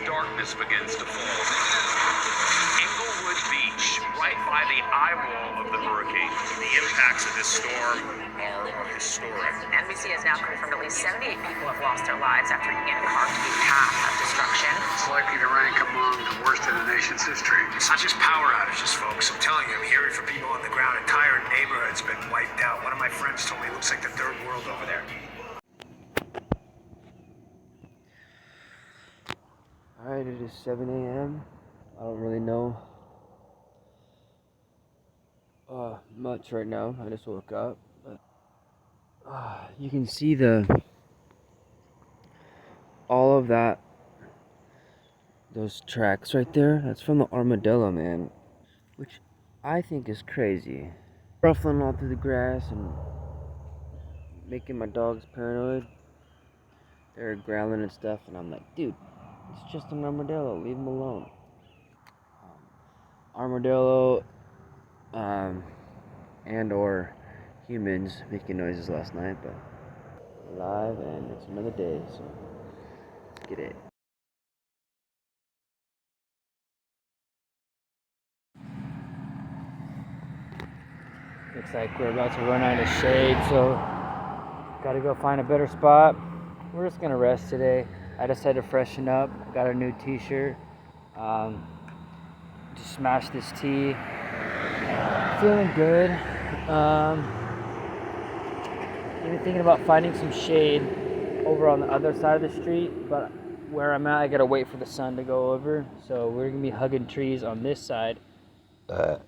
darkness begins to fall. Englewood Beach, right by the eye wall of the hurricane. The impacts of this storm are historic. NBC has now confirmed at least 78 people have lost their lives after in-car to be path of destruction. It's likely to rank among the worst in the nation's history. It's not just power outages, folks. I'm telling you, I'm hearing from people on the ground. Entire neighborhood's been wiped out. One of my friends told me it looks like the third world over there. Alright, it is 7 a.m. I don't really know much right now. I just woke up. But, you can see all of that, those tracks right there. That's from the armadillo, man. Which I think is crazy. Ruffling all through the grass and making my dogs paranoid. They're growling and stuff, and I'm like, dude, it's just an armadillo. Leave them alone. Armadillo, and or humans making noises last night, but alive, and it's another day, so let's get it. Looks like we're about to run out of shade, so gotta go find a better spot. We're just gonna rest today. I decided to freshen up. Got a new t-shirt. Just smashed this tea. Feeling good. Even thinking about finding some shade over on the other side of the street, but where I'm at, I gotta wait for the sun to go over. So we're gonna be hugging trees on this side.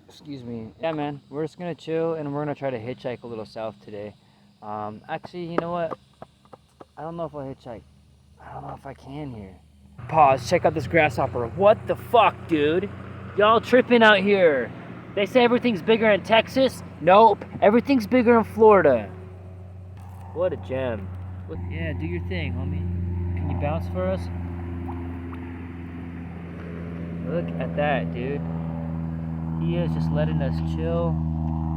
Excuse me. Yeah, man, we're just gonna chill and we're gonna try to hitchhike a little south today. Actually, you know what? I don't know if I'll hitchhike. I don't know if I can here. Pause, check out this grasshopper. What the fuck, dude? Y'all tripping out here. They say everything's bigger in Texas. Nope, everything's bigger in Florida. What a gem. Yeah, do your thing, homie. Can you bounce for us? Look at that, dude. He is just letting us chill.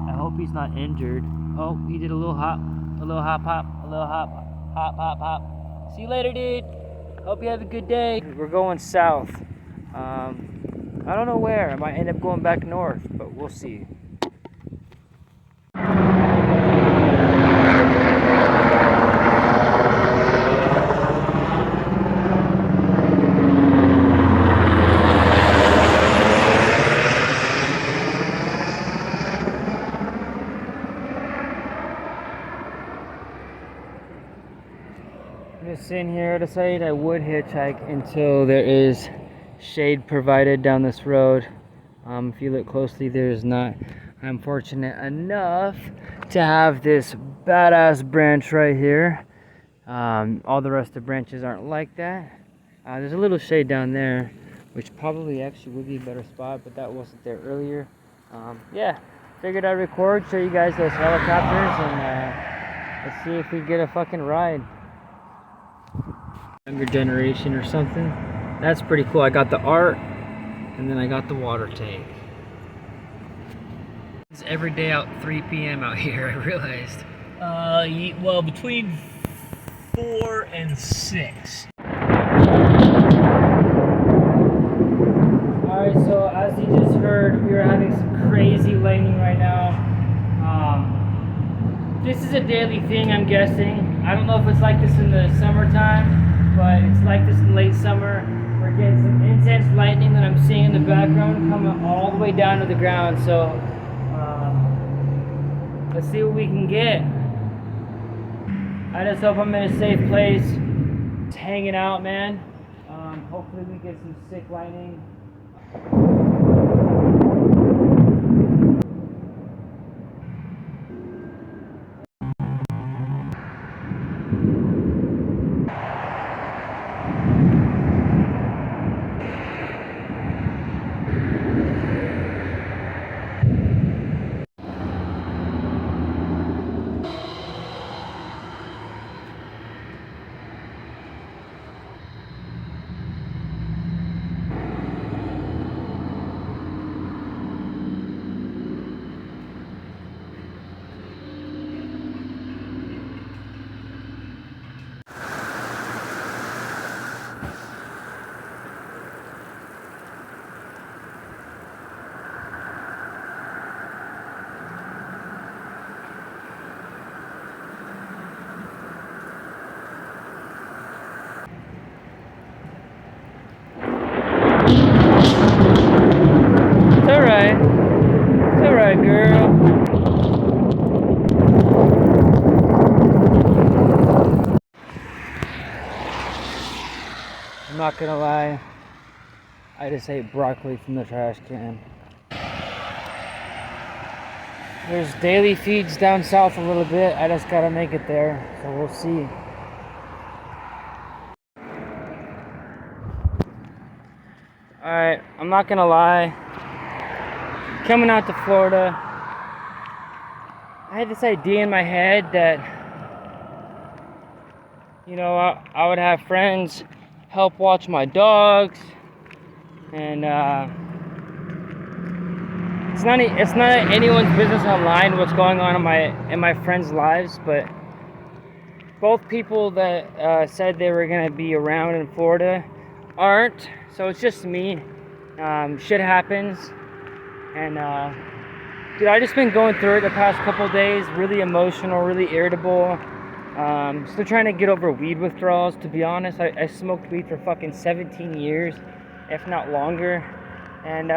I hope he's not injured. Oh, he did a little hop, a little hop, hop, a little hop, hop, hop, hop. See you later, dude. Hope you have a good day. We're going south. I don't know where. I might end up going back north, but we'll see. I'm just sitting here. I decided I would hitchhike until there is shade provided down this road. If you look closely, there's not. I'm fortunate enough to have this badass branch right here. All the rest of the branches aren't like that. There's a little shade down there, which probably actually would be a better spot, but that wasn't there earlier. Yeah, figured I'd record, show you guys those helicopters, and let's see if we get a fucking ride. Younger generation or something. That's pretty cool. I got the art, and then I got the water tank. It's every day out 3 p.m. out here, I realized. Well, between 4 and 6. Alright, so as you just heard, we are having some crazy lightning right now. This is a daily thing, I'm guessing. I don't know if it's like this in the summertime, but it's like this in late summer. We're getting some intense lightning that I'm seeing in the background coming all the way down to the ground. So let's see what we can get. I just hope I'm in a safe place. Just hanging out, man. Hopefully we get some sick lightning. It's alright. It's alright, girl. I'm not gonna lie. I just ate broccoli from the trash can. There's daily feeds down south a little bit. I just gotta make it there, so we'll see. Alright, I'm not gonna lie. Coming out to Florida, I had this idea in my head that, you know, I would have friends help watch my dogs, and it's not anyone's business online what's going on in my friends' lives, but both people that said they were gonna be around in Florida aren't, so it's just me. Shit happens, and dude, I just been going through it the past couple days, really emotional, really irritable. Still trying to get over weed withdrawals, to be honest. I smoked weed for fucking 17 years, if not longer, and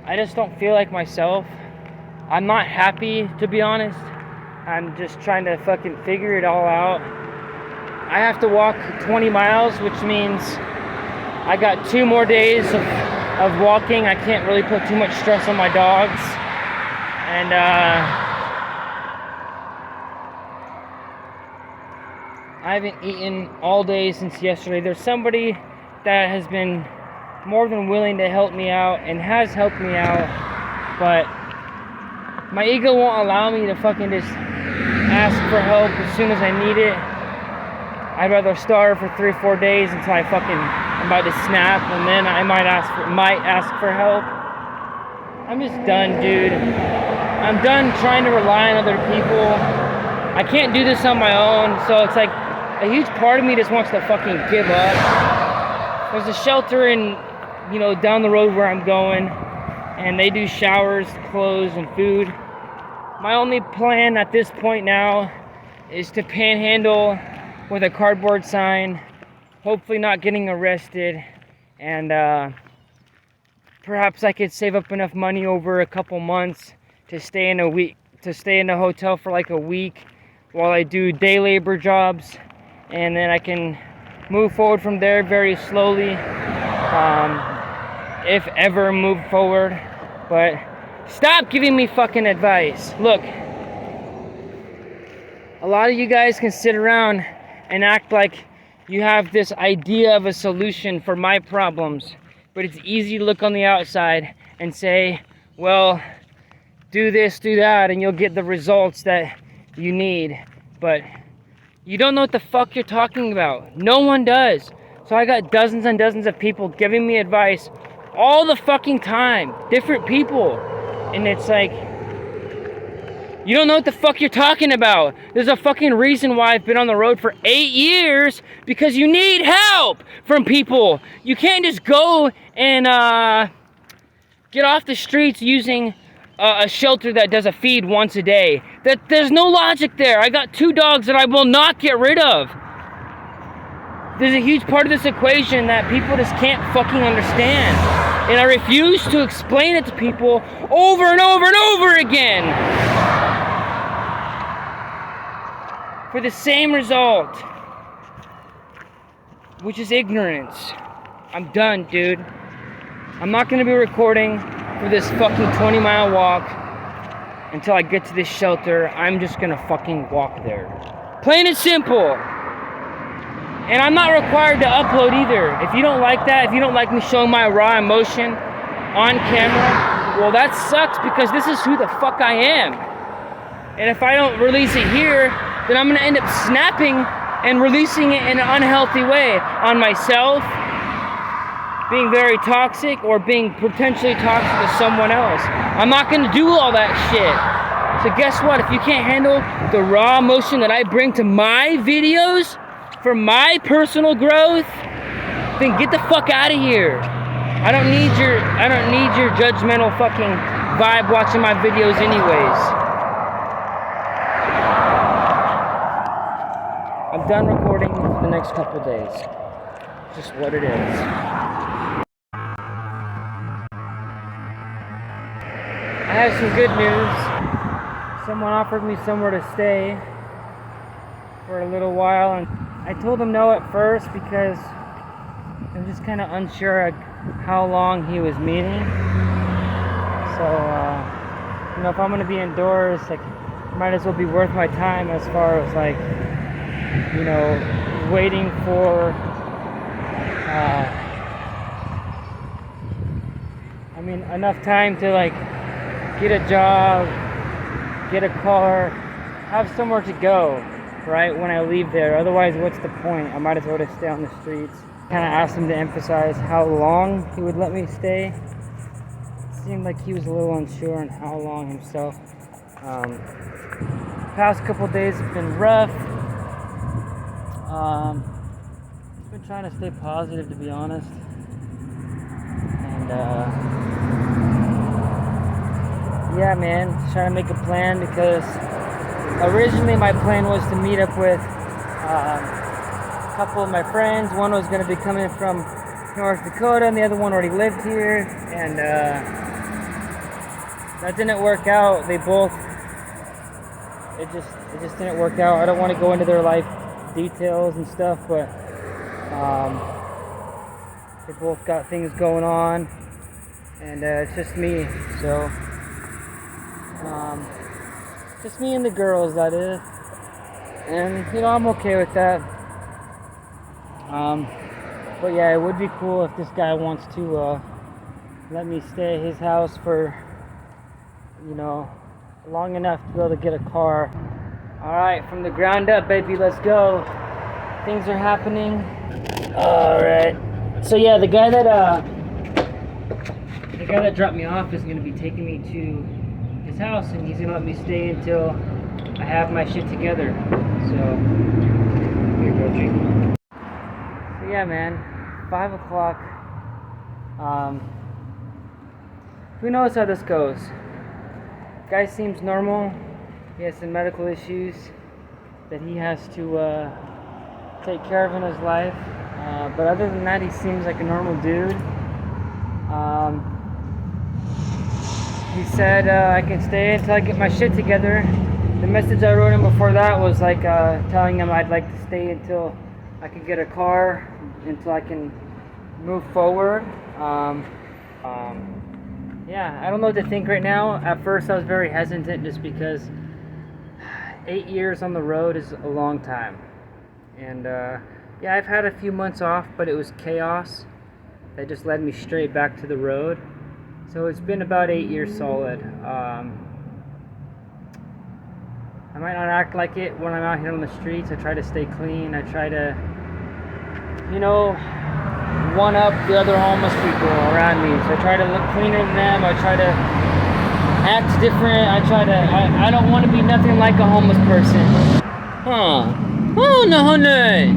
I just don't feel like myself. I'm not happy, to be honest. I'm just trying to fucking figure it all out. I have to walk 20 miles, which means I got 2 more days of walking. I can't really put too much stress on my dogs, and I haven't eaten all day since yesterday. There's somebody that has been more than willing to help me out and has helped me out, but my ego won't allow me to fucking just ask for help as soon as I need it. I'd rather starve for 3 or 4 days until I'm about to snap, and then I might ask for help. I'm just done, dude. I'm done trying to rely on other people. I can't do this on my own, so it's like a huge part of me just wants to fucking give up. There's a shelter in, you know, down the road where I'm going, and they do showers, clothes, and food. My only plan at this point now is to panhandle with a cardboard sign, hopefully not getting arrested, and perhaps I could save up enough money over a couple months to stay in a hotel for like a week while I do day labor jobs, and then I can move forward from there very slowly, if ever move forward. But stop giving me fucking advice. Look, a lot of you guys can sit around and act like you have this idea of a solution for my problems, but it's easy to look on the outside and say, well, do this, do that, and you'll get the results that you need. But you don't know what the fuck you're talking about. No one does. So I got dozens and dozens of people giving me advice all the fucking time, different people, and it's like, you don't know what the fuck you're talking about. There's a fucking reason why I've been on the road for 8 years, because you need help from people. You can't just go and get off the streets using a shelter that does a feed once a day. There's no logic there. I got 2 dogs that I will not get rid of. There's a huge part of this equation that people just can't fucking understand, and I refuse to explain it to people over and over and over again for the same result, which is ignorance. I'm done, dude. I'm not gonna be recording for this fucking 20-mile walk until I get to this shelter. I'm just gonna fucking walk there. Plain and simple. And I'm not required to upload either. If you don't like that, if you don't like me showing my raw emotion on camera, well, that sucks, because this is who the fuck I am. And if I don't release it here, then I'm gonna end up snapping and releasing it in an unhealthy way on myself, being very toxic, or being potentially toxic to someone else. I'm not gonna do all that shit. So guess what? If you can't handle the raw emotion that I bring to my videos for my personal growth, then get the fuck out of here. I don't need your judgmental fucking vibe watching my videos anyways. I'm done recording for the next couple days. just what it is. I have some good news. Someone offered me somewhere to stay for a little while, and I told him no at first because I'm just kind of unsure how long he was meeting. So, you know, if I'm gonna be indoors, like, it might as well be worth my time as far as like, you know, waiting for, I mean, enough time to like get a job, get a car, have somewhere to go, right, when I leave there. Otherwise, what's the point? I might as well just stay on the streets. Kind of asked him to emphasize how long he would let me stay. It seemed like he was a little unsure on how long himself. Past couple days have been rough. Just been trying to stay positive, to be honest. And yeah, man, just trying to make a plan, because originally my plan was to meet up with a couple of my friends. One was going to be coming from North Dakota, and the other one already lived here, and that didn't work out. They both, it just didn't work out. I don't want to go into their life details and stuff, but they both got things going on, and it's just me. So just me and the girls, that is, and you know, I'm okay with that. But yeah, it would be cool if this guy wants to let me stay at his house for, you know, long enough to be able to get a car. Alright, from the ground up, baby, let's go. Things are happening. Alright. So yeah, the guy that dropped me off is gonna be taking me to his house, and he's gonna let me stay until I have my shit together. So here you go, drink. So yeah, man, 5 o'clock. Who knows how this goes? Guy seems normal. He has some medical issues that he has to take care of in his life. But other than that, he seems like a normal dude. He said I can stay until I get my shit together. The message I wrote him before that was like telling him I'd like to stay until I can get a car, until I can move forward. Yeah, I don't know what to think right now. At first I was very hesitant, just because 8 years on the road is a long time. And yeah, I've had a few months off, but it was chaos that just led me straight back to the road. So it's been about 8 years solid. I might not act like it when I'm out here on the streets. I try to stay clean. I try to, you know, one up the other homeless people around me. So I try to look cleaner than them. I try to act different. I don't want to be nothing like a homeless person. Huh. Oh, no, honey.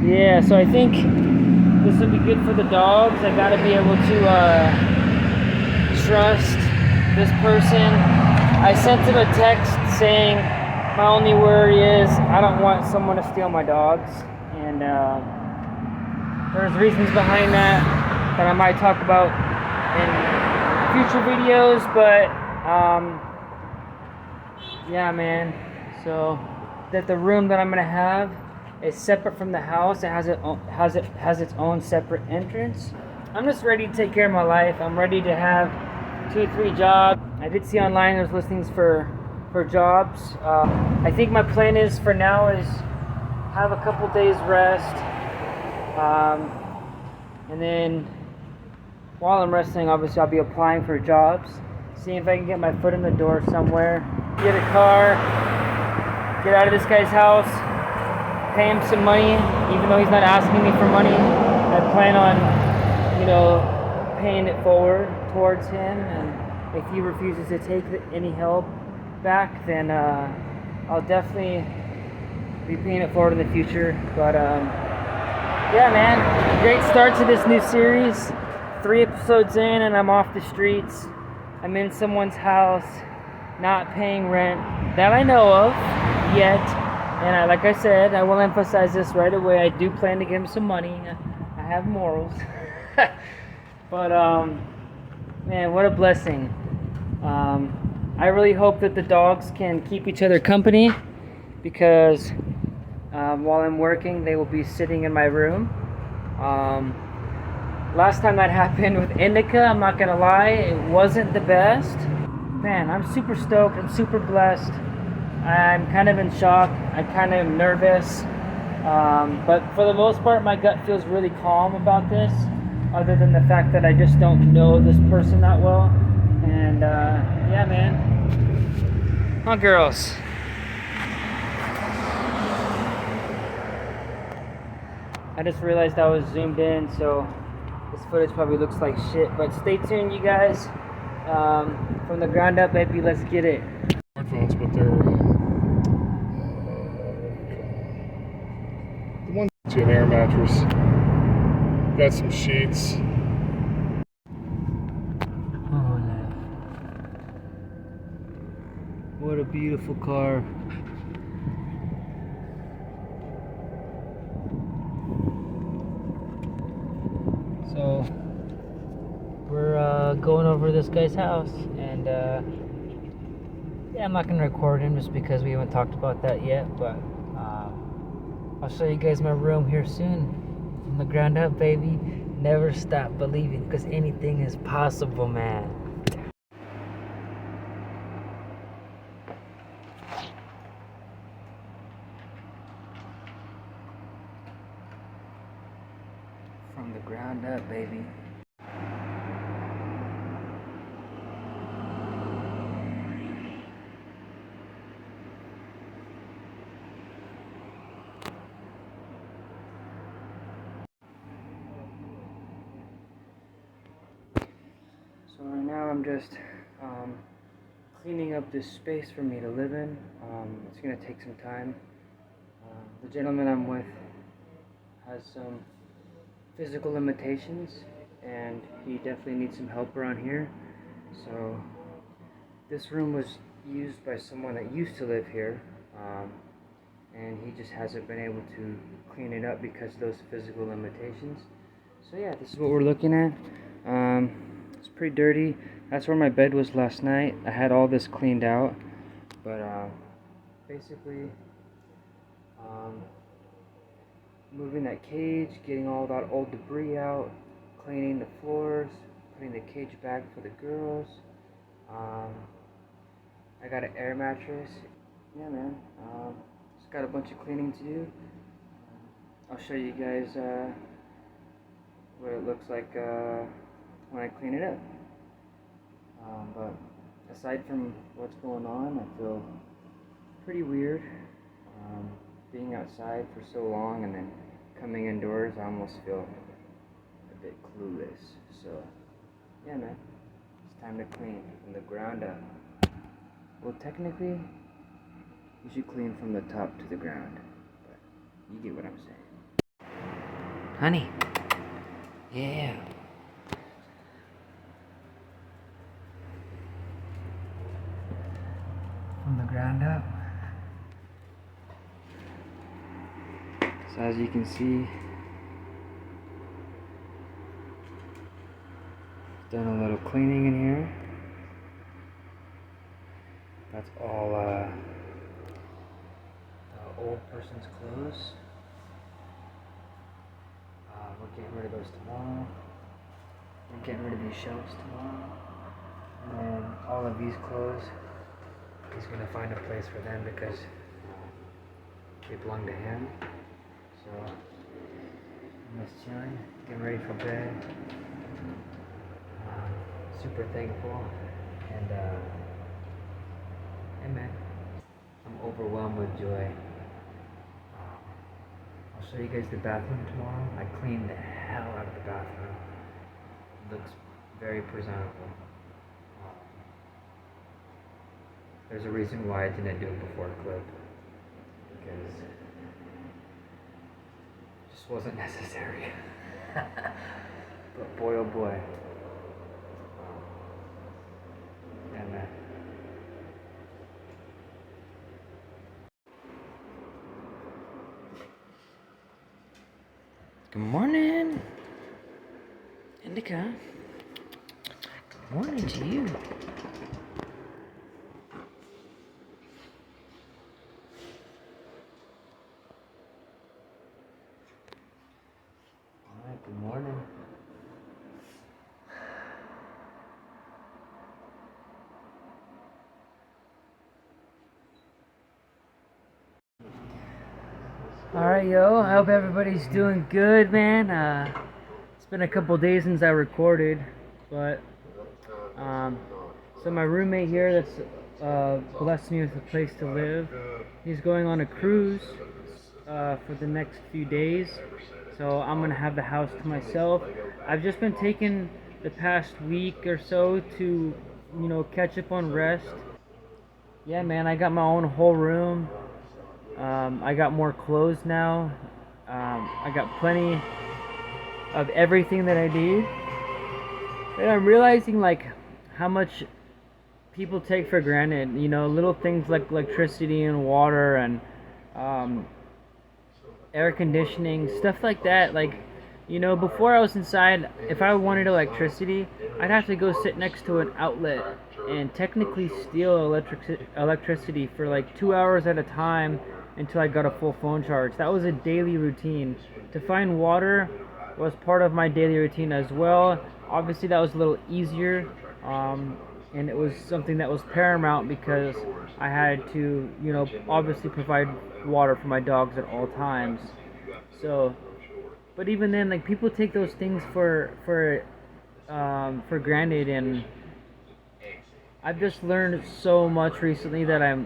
Yeah, so I think this will be good for the dogs. I gotta be able to trust this person. I sent him a text saying my only worry is I don't want someone to steal my dogs. And there's reasons behind that I might talk about in future videos, but yeah, man. So that the room that I'm gonna have is separate from the house. It has its own separate entrance. I'm just ready to take care of my life. I'm ready to have 2-3 jobs. I did see online there's listings for jobs. I think my plan is for now is have a couple days rest, and then while I'm resting, obviously I'll be applying for jobs, seeing if I can get my foot in the door somewhere, get a car, get out of this guy's house, pay him some money, even though he's not asking me for money. I plan on, you know, paying it forward towards him, and if he refuses to take any help back, then I'll definitely be paying it forward in the future. But yeah, man, great start to this new series. 3 episodes in and I'm off the streets. I'm in someone's house, not paying rent that I know of yet. And like I said, I will emphasize this right away. I do plan to give him some money. I have morals. But man, what a blessing. I really hope that the dogs can keep each other company, because while I'm working, they will be sitting in my room. Last time that happened with Indica, I'm not gonna lie, it wasn't the best. Man, I'm super stoked. I'm super blessed. I'm kind of in shock. I kind of am nervous. But for the most part, my gut feels really calm about this, other than the fact that I just don't know this person that well. And yeah, man. Huh, girls? I just realized I was zoomed in, so this footage probably looks like shit. But stay tuned, you guys. From the ground up, baby, let's get it. Smartphones, but they're the ones that you an air mattress. Got some sheets. Oh, no. What a beautiful car. So we're going over this guy's house, and yeah, I'm not gonna record him just because we haven't talked about that yet, but I'll show you guys my room here soon. From the ground up, baby. Never stop believing, because anything is possible, man. From the ground up, baby. So right now I'm just cleaning up this space for me to live in. It's gonna take some time. The gentleman I'm with has some physical limitations, and he definitely needs some help around here. So this room was used by someone that used to live here, and he just hasn't been able to clean it up because of those physical limitations. So yeah, this is what we're looking at. It's pretty dirty. That's where my bed was last night. I had all this cleaned out, but basically moving that cage, getting all that old debris out, cleaning the floors, putting the cage back for the girls. I got an air mattress. Yeah, man. Just got a bunch of cleaning to do. I'll show you guys what it looks like when I clean it up. But aside from what's going on, I feel pretty weird. Being outside for so long and then coming indoors, I almost feel a bit clueless. So, yeah, man, it's time to clean from the ground up. Well, technically, you should clean from the top to the ground, but you get what I'm saying. Honey, yeah. From the ground up. So as you can see, done a little cleaning in here. That's all the old person's clothes. We're getting rid of those tomorrow. We're getting rid of these shelves tomorrow. And then all of these clothes, he's gonna find a place for them because they belong to him. So I'm just chilling, getting ready for bed. Super thankful, and hey man, I'm overwhelmed with joy. I'll show you guys the bathroom tomorrow. I cleaned the hell out of the bathroom. It looks very presentable. There's a reason why I didn't do it before clip, because it just wasn't necessary. But boy, oh boy. Yeah, man. Good morning, Indica. Good morning to you. Alright, good morning. Alright, yo, I hope everybody's doing good, man. It's been a couple days since I recorded, but, so my roommate here that's, blessed me with a place to live, he's going on a cruise, for the next few days, so I'm gonna have the house to myself. I've just been taking the past week or so to, catch up on rest. Yeah, man, I got my own whole room. I got more clothes now. I got plenty of everything that I need. And I'm realizing like how much people take for granted. Little things like electricity and water and air conditioning, stuff like that. Like, before I was inside, if I wanted electricity, I'd have to go sit next to an outlet and technically steal electricity for like 2 hours at a time until I got a full phone charge. That was a daily routine. To find water was part of my daily routine as well. Obviously that was a little easier, and it was something that was paramount because I had to, obviously provide water for my dogs at all times. So, but even then, like, people take those things for granted, and I've just learned so much recently that I'm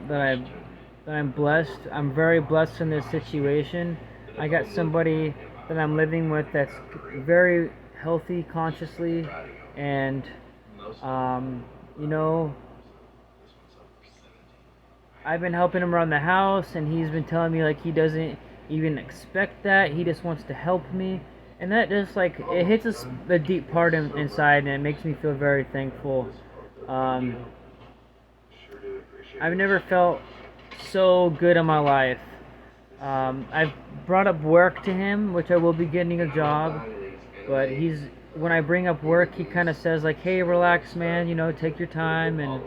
blessed. I'm very blessed in this situation. I got somebody that I'm living with that's very healthy consciously, and I've been helping him around the house, and he's been telling me like he doesn't even expect that. He just wants to help me, and that just like it hits a deep part inside, and it makes me feel very thankful. I've never felt so good in my life. I've brought up work to him, which I will be getting a job, but when I bring up work, he kind of says like, hey, relax, man, take your time, and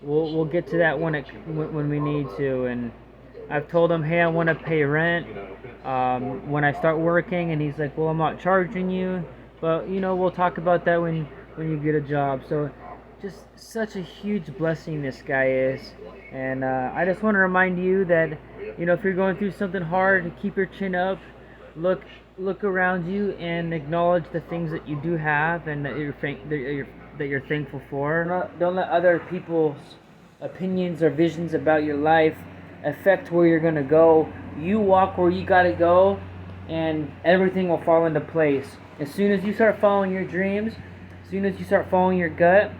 we'll get to that when we need to. And I've told him, hey, I want to pay rent when I start working, and he's like, well, I'm not charging you, but we'll talk about that when you get a job. So just such a huge blessing this guy is. And I just want to remind you that, if you're going through something hard, keep your chin up, look around you, and acknowledge the things that you do have and that you're thankful for. Don't let other people's opinions or visions about your life affect where you're gonna go. You walk where you gotta go, and everything will fall into place. As soon as you start following your dreams, as soon as you start following your gut,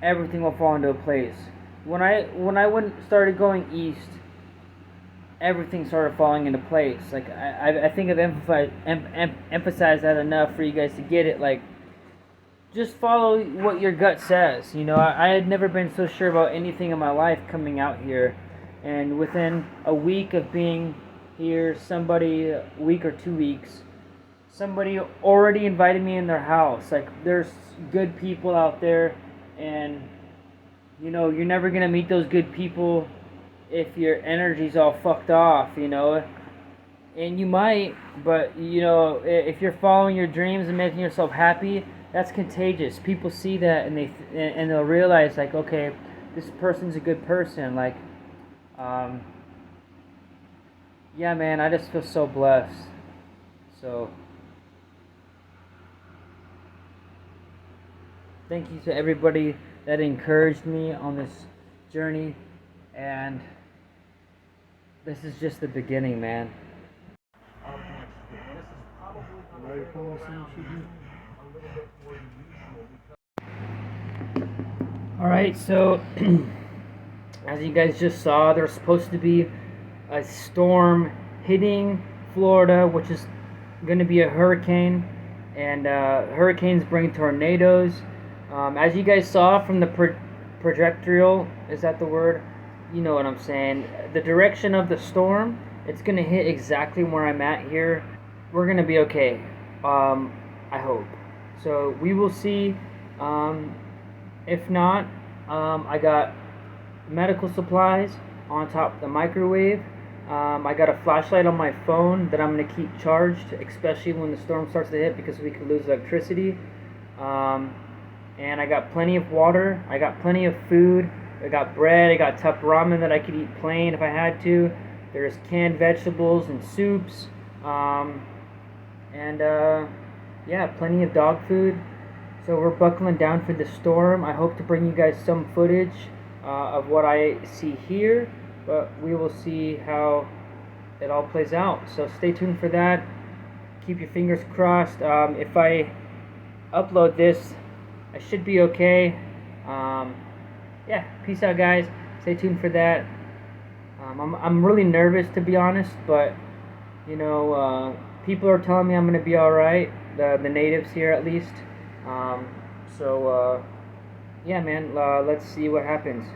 everything will fall into place. When I started going east, everything started falling into place. Like I think I've emphasized that enough for you guys to get it. Like, just follow what your gut says. I had never been so sure about anything in my life coming out here, and within a week of being here, a week or 2 weeks, somebody already invited me in their house. Like, there's good people out there, and you're never gonna meet those good people if your energy's all fucked off, and you might, but if you're following your dreams and making yourself happy, that's contagious. People see that, and they'll realize, like, okay, this person's a good person. Like, yeah, man, I just feel so blessed. So thank you to everybody that encouraged me on this journey, and this is just the beginning, man. Alright, so as you guys just saw, there's supposed to be a storm hitting Florida, which is going to be a hurricane, and hurricanes bring tornadoes. As you guys saw from the projectile, is that the word? You know what I'm saying. The direction of the storm it's gonna hit exactly where I'm at here, we're gonna be okay. I hope. So we will see. If not, I got medical supplies on top of the microwave. I got a flashlight on my phone that I'm gonna keep charged, especially when the storm starts to hit, because we could lose electricity. And I got plenty of water. I got plenty of food. I got bread. I got tough ramen that I could eat plain if I had to. There's canned vegetables and soups. Yeah, plenty of dog food. So we're buckling down for the storm. I hope to bring you guys some footage of what I see here, but we will see how it all plays out. So stay tuned for that. Keep your fingers crossed. If I upload this, I should be okay. Yeah, peace out, guys. Stay tuned for that. I'm really nervous, to be honest, but you know, people are telling me I'm gonna be all right. The natives here, at least. Yeah, man. Let's see what happens.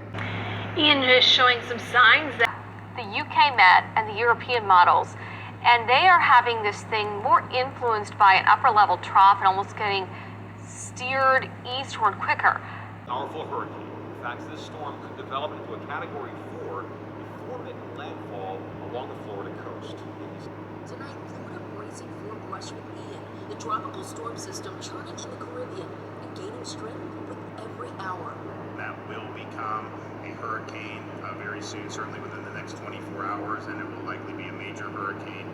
Ian is showing some signs that the UK Met and the European models, and they are having this thing more influenced by an upper level trough and almost getting steered eastward quicker. Powerful hurricane. In fact, this storm could develop into a Category 4 before making landfall along the Florida coast. Tonight, Florida bracing for a brush with Ian, the tropical storm system churning in the Caribbean and gaining strength with every hour. That will become a hurricane very soon, certainly within the next 24 hours, and it will likely be a major hurricane.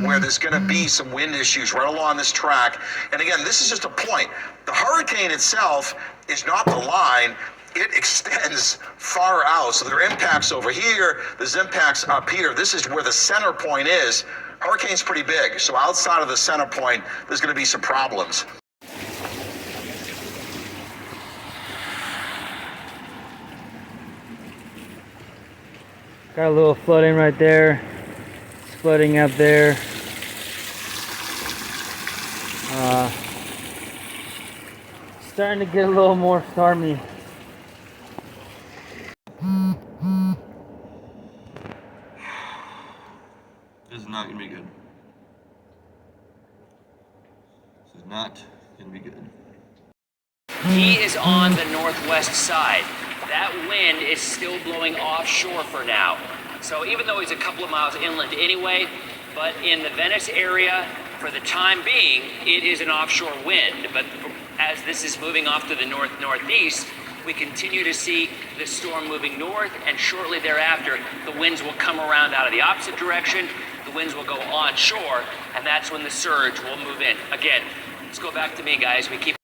Where there's going to be some wind issues right along this track. And again, this is just a point. The hurricane itself is not the line. It extends far out. So there are impacts over here. There's impacts up here. This is where the center point is. Hurricane's pretty big. So outside of the center point, there's going to be some problems. Got a little flooding right there. It's flooding up there. Starting to get a little more stormy. This is not gonna be good. This is not gonna be good. He is on the northwest side. That wind is still blowing offshore for now. So even though he's a couple of miles inland anyway, but in the Venice area, for the time being, it is an offshore wind. But as this is moving off to the northeast, we continue to see the storm moving north, and shortly thereafter, the winds will come around out of the opposite direction. The winds will go onshore, and that's when the surge will move in. Again, let's go back to me, guys. We keep.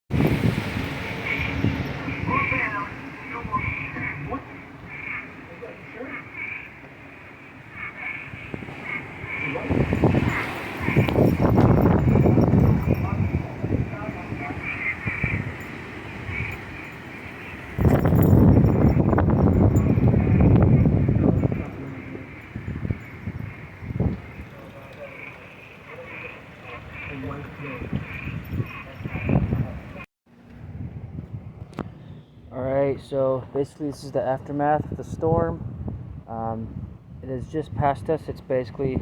Alright, so basically this is the aftermath of the storm. It has just passed us. It's basically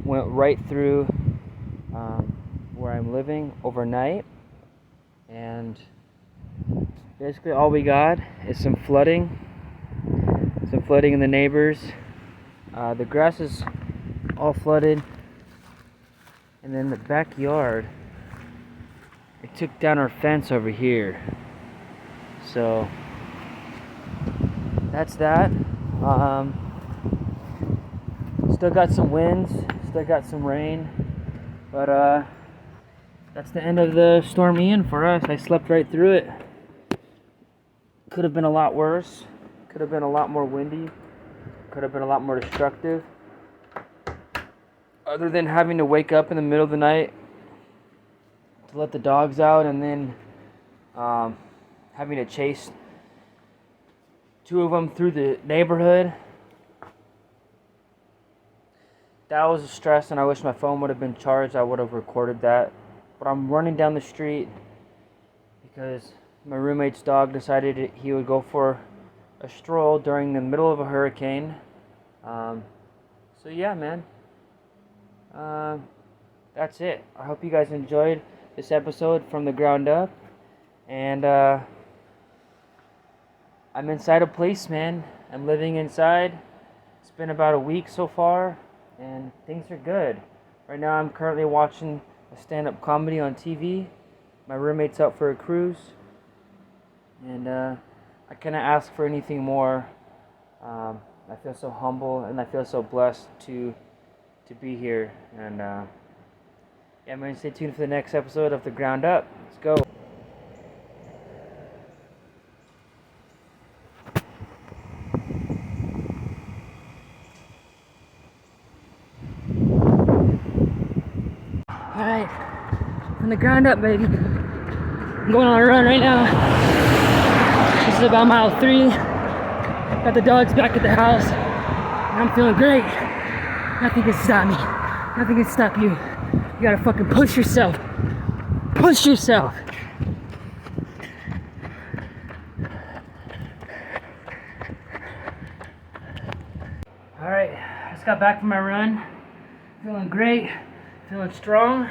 went right through where I'm living overnight, and basically all we got is some flooding in the neighbors. The grass is all flooded, and then the backyard, it took down our fence over here. So that's that. Still got some winds, still got some rain, but that's the end of the storm Ian for us. I slept right through it. Could have been a lot worse. Could have been a lot more windy. Could have been a lot more destructive. Other than having to wake up in the middle of the night to let the dogs out, and then having to chase two of them through the neighborhood. That was a stress, and I wish my phone would have been charged. I would have recorded that. But I'm running down the street because my roommate's dog decided he would go for a stroll during the middle of a hurricane. So yeah, man, that's it. I hope you guys enjoyed this episode from the ground up. And I'm inside a place, man. I'm living inside. It's been about a week so far, and things are good. Right now I'm currently watching a stand-up comedy on TV. My roommate's out for a cruise. And I cannot ask for anything more. I feel so humble and I feel so blessed to be here. And yeah, I'm going to stay tuned for the next episode of The Ground Up. Let's go. Alright, from the ground up, baby. I'm going on a run right now. This is about mile 3. Got the dogs back at the house. And I'm feeling great. Nothing can stop me. Nothing can stop you. You gotta fucking push yourself. Push yourself. Alright, just got back from my run. Feeling great. Feeling strong.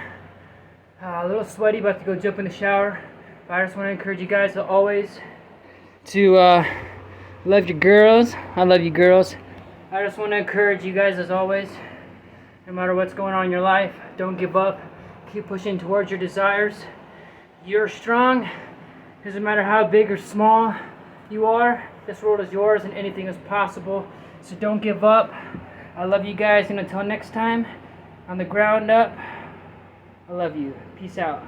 A little sweaty, about to go jump in the shower. But I just want to encourage you guys to always love your girls. I love you girls. I just want to encourage you guys as always, no matter what's going on in your life, don't give up. Keep pushing towards your desires. You're strong. Doesn't matter how big or small you are. This world is yours and anything is possible. So don't give up. I love you guys, and until next time, on the ground up, I love you. Peace out.